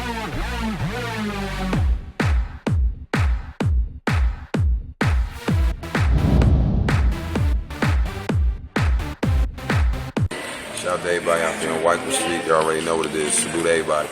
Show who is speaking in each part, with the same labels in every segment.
Speaker 1: Shout out to everybody out there on White Street. You already know what it is. Salute to everybody.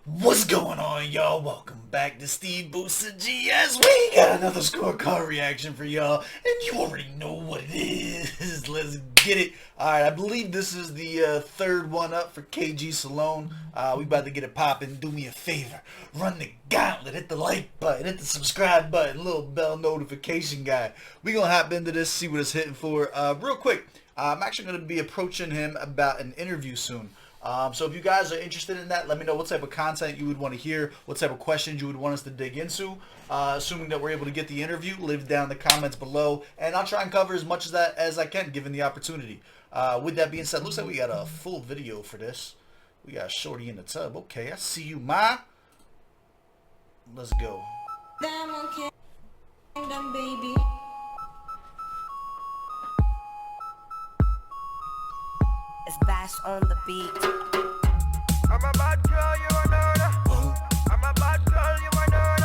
Speaker 2: What's going on, y'all? Welcome back to SteveBussaGS. We got another scorecard reaction for y'all, and you already know what it is. Let's get it. Alright, I believe this is the third one up for KG Salone. We about to get it popping. Do me a favor. Run the gauntlet. Hit the like button. Hit the subscribe button. Little bell notification guy. We gonna hop into this, see what it's hitting for. Real quick, I'm actually going to be approaching him about an interview soon. So if you guys are interested in that, let me know what type of content you would want to hear, what type of questions you would want us to dig into. Assuming that we're able to get the interview, leave down in the comments below, and I'll try and cover as much of that as I can, given the opportunity. With that being said, looks like we got a full video for this. We got Shorty in the tub. Okay, I see you, ma. Let's go.
Speaker 3: Kingdom, baby. It's Bash on the beat.
Speaker 4: I'm a bad girl, you are not. I'm a bad girl, you are not.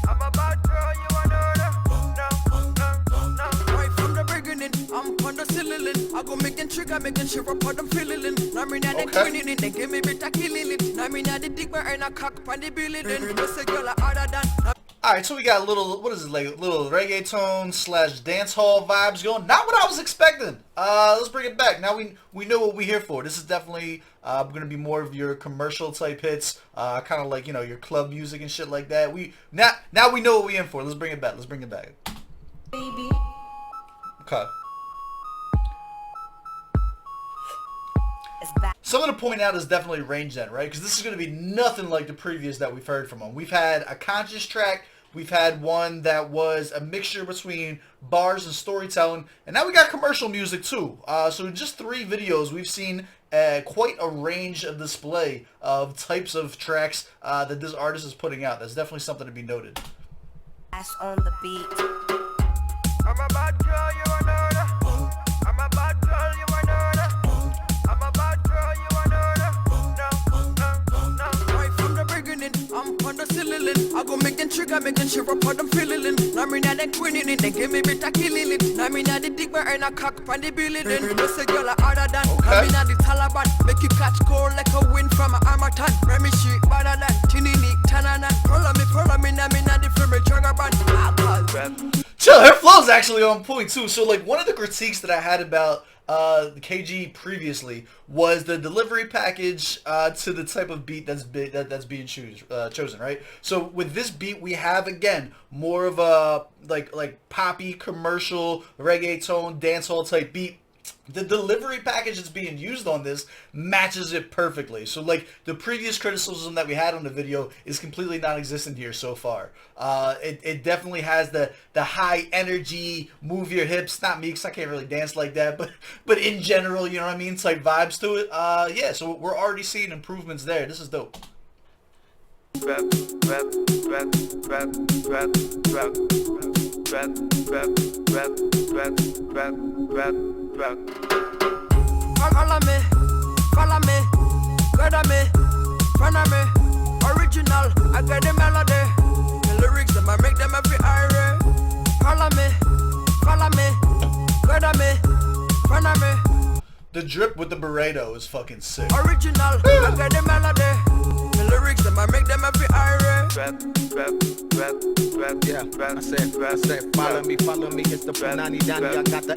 Speaker 4: I'm a bad girl, you are not. No. Right from the beginning, I'm on the ceiling. I go making trigger, making sure I put them feeling. Now me not twinning it, they give me bit of killing it. Now me not the dick, but earn a cock on the building. This a girl harder than.
Speaker 2: Alright, so we got a little, what is it, like a little reggaeton slash dance hall vibes going. Not what I was expecting. Let's bring it back. Now we know what we're here for. This is definitely going to be more of your commercial type hits, kind of like, you know, your club music and shit like that. Now we know what we're in for. Let's bring it back. Let's bring it back.
Speaker 3: Baby.
Speaker 2: Okay.
Speaker 3: It's back.
Speaker 2: Something to point out is definitely Range Then, right? Because this is going to be nothing like the previous that we've heard from him. We've had a conscious track. We've had one that was a mixture between bars and storytelling. And now we got commercial music too. So in just 3 videos, we've seen quite a range of display of types of tracks that this artist is putting out. That's definitely something to be noted.
Speaker 3: Bash on the beat.
Speaker 4: I'm a bad girl, you are not. I'm a bad girl, you are not. I'm a bad girl, you are not. No. Right from the beginning, I'm on the ceiling. I go making trigger, making sure I put them feeling. Now me not the twinning it, they give me bit of killing it. Now me not the dick, but earn a cock on the building. This a girl harder than. Now me not the Taliban, make you catch cold like a wind from a Armatan. Memish better than Tinini, Tananan. Follow me, now me not the film trigger band.
Speaker 2: Chill, her flow's actually on point too. So like one of the critiques that I had about the KG previously was the delivery package to the type of beat that's being chosen, right? So with this beat, we have again more of a like poppy commercial reggaeton dancehall type beat. The delivery package that's being used on this matches it perfectly. So like the previous criticism that we had on the video is completely non-existent here so far. It definitely has the high energy, move your hips, not me because I can't really dance like that, but in general, you know what I mean, type vibes to it. Yeah, so we're already seeing improvements there. This is dope.
Speaker 4: Follow me, good on me, front of me, original, I got the melody, the lyrics, them I make them every area. Follow me, good on me, front of me.
Speaker 2: The drip with the burrito is fucking sick.
Speaker 4: Original, I got the melody, the lyrics, them I make them every area.
Speaker 5: Yeah, I said, follow me, it's the Punani Dani, I got the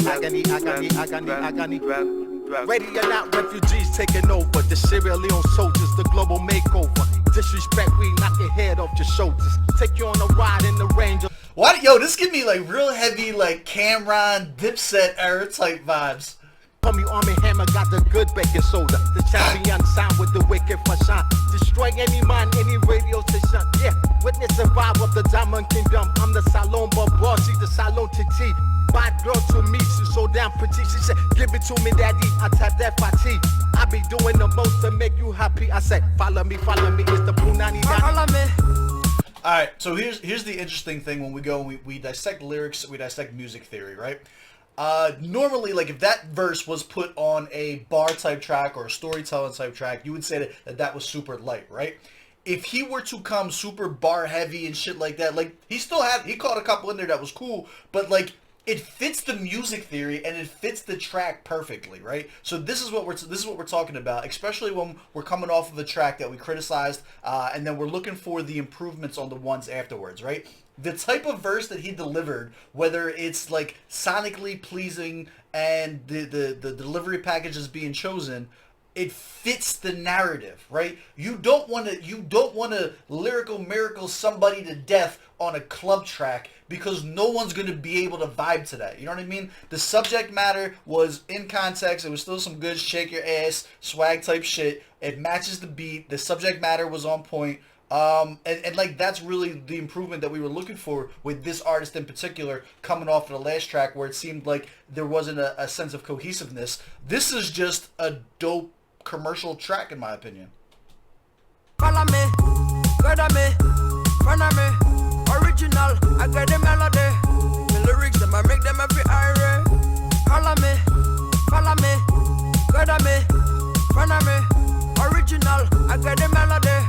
Speaker 5: agony. Ready or not, refugees taking over. The Sierra Leone soldiers, the global makeover. Disrespect, we knock your head off your shoulders. Take you on a ride in the range of...
Speaker 2: What? Yo, this give me like real heavy like Cameron Dipset era type vibes.
Speaker 5: Homie Army Hammer got the good baking soda. The champion sound with the wicked fashion. Destroy any man, any radio station. Yeah, witness the vibe of the Diamond Kingdom. I'm the Salone boss, she's the Salone TT. Bad girl to me, she's so damn pretty. She said, give it to me, daddy. I tap that fatigue. I be doing the most to make you happy. I said, follow me, it's the Punani Dani.
Speaker 4: Follow me.
Speaker 2: Alright, so here's the interesting thing when we go and we dissect lyrics, we dissect music theory, right? Normally, like, if that verse was put on a bar type track or a storytelling type track, you would say that was super light, right? If he were to come super bar heavy and shit like that, like, he caught a couple in there that was cool, but, like, it fits the music theory and it fits the track perfectly, right? So this is what we're talking about, especially when we're coming off of a track that we criticized, and then we're looking for the improvements on the ones afterwards, right? The type of verse that he delivered, whether it's like sonically pleasing and the delivery package is being chosen, it fits the narrative, right? You don't want to lyrical miracle somebody to death on a club track because no one's going to be able to vibe to that. You know what I mean? The subject matter was in context. It was still some good shake your ass swag type shit. It matches the beat. The subject matter was on point. And like that's really the improvement that we were looking for with this artist in particular, coming off of the last track where it seemed like there wasn't a sense of cohesiveness. This is just a dope commercial track in my opinion.
Speaker 4: Follow me, good on me, front of me, original, I get the melody. The lyrics, them I make them every irate. Follow me, good on me, front of me, original, I get the melody.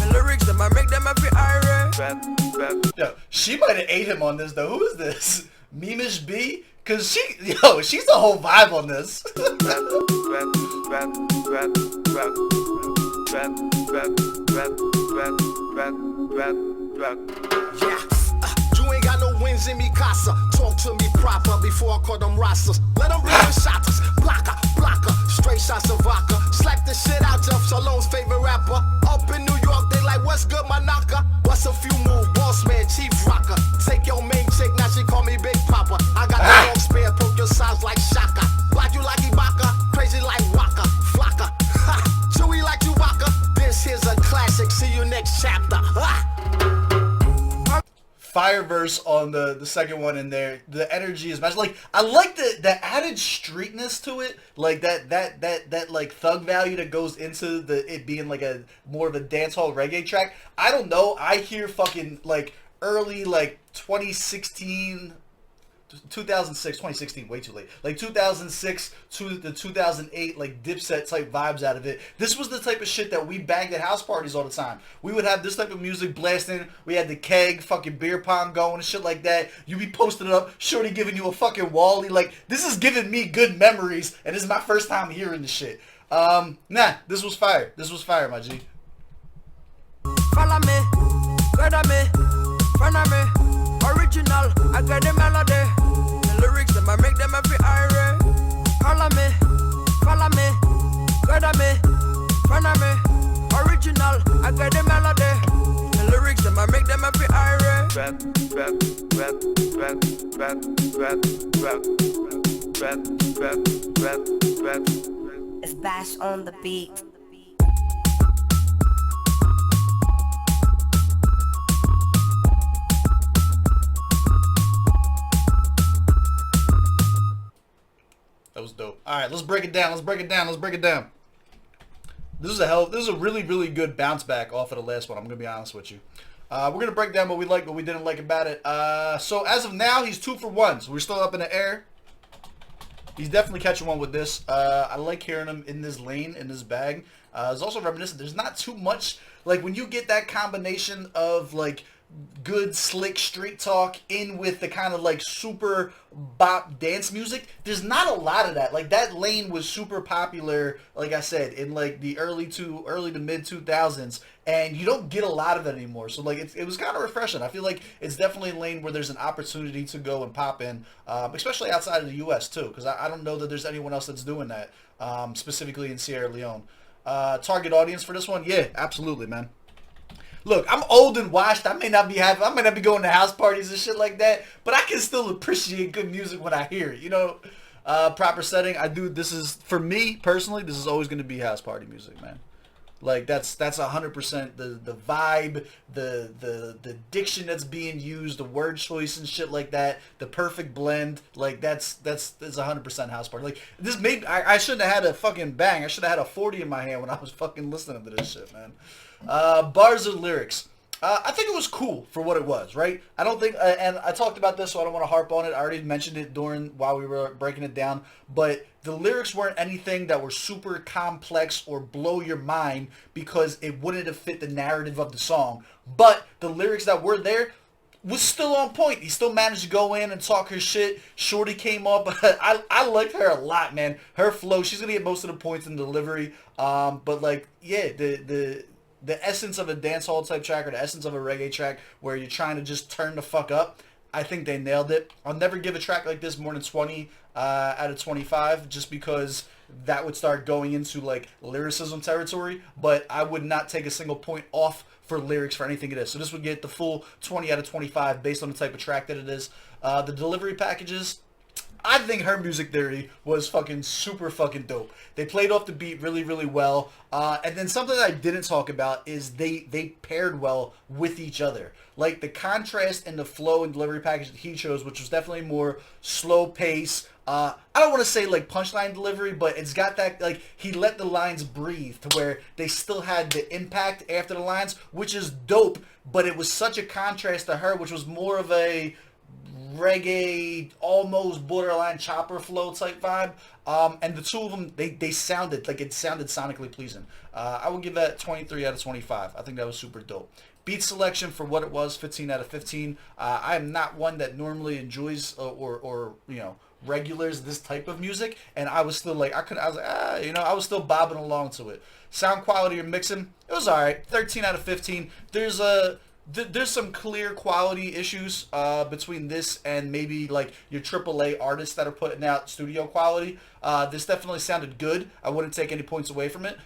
Speaker 4: The lyrics, them I make them every irate.
Speaker 2: Yo, she might have ate him on this though. Who is this? Memish B? Cause she's the whole vibe on this.
Speaker 5: You ain't got no wins in me casa. Talk to me proper before I call them rastas. Let them bring in shotters. Blocker, straight shots of vodka. Slap the shit out of Salone's favorite rapper. Up in New York, they like, what's good, my knocker? What's a few move, boss man, chief rocker. Take your main chick, now she call me Big Papa. I got the long spare, poke your sides like Shaka. Block you like Ibaka, crazy like Waka. Flocka, ha, chewy like Chewbacca. This here's a classic, see you next chapter. Ha!
Speaker 2: Fire verse on the second one in there. The energy is matched. Like I like the added streetness to it, like that like thug value that goes into it being like a more of a dancehall reggae track. I don't know. I hear fucking like early like 2016, way too late. Like 2006 to the 2008, like Dipset type vibes out of it. This was the type of shit that we banged at house parties all the time. We would have this type of music blasting. We had the keg, fucking beer pong going and shit like that. You be posting up, shorty giving you a fucking wally. Like this is giving me good memories, and this is my first time hearing the shit. Nah, this was fire. This was fire, my G.
Speaker 4: Follow me, good on me, front of me. Original, I get the melody. The lyrics, them I make them every irate. Follow me, good on me, front of me. Original, I get the melody. The lyrics, them I make them every irate.
Speaker 3: It's Bash on the beat.
Speaker 2: That was dope. All right, let's break it down. This is a really, really good bounce back off of the last one. I'm gonna be honest with you. We're gonna break down what we liked, what we didn't like about it. So as of now, he's 2 for 1. So we're still up in the air. He's definitely catching one with this. I like hearing him in this lane, in this bag. It's also reminiscent. There's not too much, like when you get that combination of like good slick street talk in with the kind of like super bop dance music, there's not a lot of that. Like that lane was super popular, like I said, in like the early to mid 2000s, and you don't get a lot of it anymore. So like it was kind of refreshing. I feel like it's definitely a lane where there's an opportunity to go and pop in, especially outside of the US too, because I don't know that there's anyone else that's doing that, specifically in Sierra Leone. Target audience for this one, yeah, absolutely, man. Look, I'm old and washed. I may not be going to house parties and shit like that, but I can still appreciate good music when I hear it. You know, proper setting. I do. This is, for me personally, this is always going to be house party music, man. Like that's 100% the vibe, the diction that's being used, the word choice and shit like that, the perfect blend. Like that's 100% house party. Like this made I shouldn't have had a fucking bang. I should have had a 40 in my hand when I was fucking listening to this shit, man. Bars or lyrics. I think it was cool for what it was, right? I don't think, and I talked about this, so I don't want to harp on it. I already mentioned it while we were breaking it down, but the lyrics weren't anything that were super complex or blow your mind because it wouldn't have fit the narrative of the song. But the lyrics that were there was still on point. He still managed to go in and talk her shit. Shorty came up. I liked her a lot, man. Her flow, she's gonna get most of the points in delivery. But like, yeah, the essence of a dancehall type track or the essence of a reggae track where you're trying to just turn the fuck up, I think they nailed it. I'll never give a track like this more than 20 out of 25 just because that would start going into like lyricism territory, but I would not take a single point off for lyrics for anything it is. So this would get the full 20 out of 25 based on the type of track that it is. The delivery packages, I think her music theory was fucking super fucking dope. They played off the beat really, really well. And then something that I didn't talk about is they paired well with each other. Like the contrast and the flow and delivery package that he chose, which was definitely more slow pace. I don't want to say like punchline delivery, but it's got that, like, he let the lines breathe to where they still had the impact after the lines, which is dope. But it was such a contrast to her, which was more of a reggae, almost borderline chopper flow type vibe. And the two of them, they sounded like it sounded sonically pleasing. I would give that 23 out of 25. I think that was super dope. Beat selection for what it was, 15 out of 15. I am not one that normally enjoys or you know, regulars this type of music, and I was still like, I was still bobbing along to it. Sound quality or mixing, it was alright. 13 out of 15. There's some clear quality issues between this and maybe like your AAA artists that are putting out studio quality. This definitely sounded good. I wouldn't take any points away from it,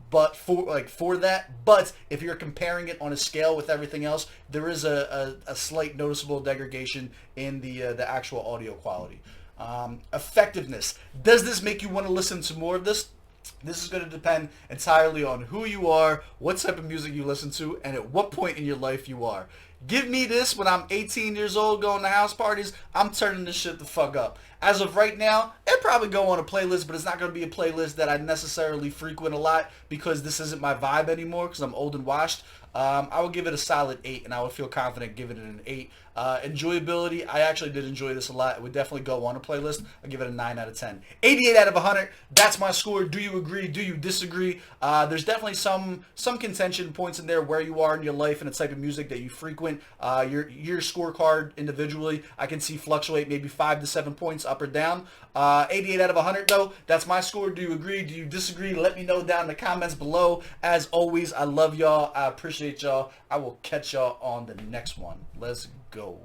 Speaker 2: but for that. But if you're comparing it on a scale with everything else, there is a slight noticeable degradation in the actual audio quality. Effectiveness. Does this make you want to listen to more of this? This is going to depend entirely on who you are, what type of music you listen to, and at what point in your life you are. Give me this when I'm 18 years old going to house parties, I'm turning this shit the fuck up. As of right now, it'll probably go on a playlist, but it's not going to be a playlist that I necessarily frequent a lot because this isn't my vibe anymore because I'm old and washed. I would give it a solid 8, and I would feel confident giving it an 8. Enjoyability, I actually did enjoy this a lot. It would definitely go on a playlist. I'll give it a 9 out of 10. 88 out of 100, that's my score. Do you agree? Do you disagree? There's definitely some contention points in there where you are in your life and the type of music that you frequent. Your scorecard individually, I can see fluctuate maybe 5 to 7 points up or down. 88 out of 100 though, that's my score. Do you agree? Do you disagree? Let me know down in the comments below. As always, I love y'all. I appreciate y'all. I will catch y'all on the next one. Let's go.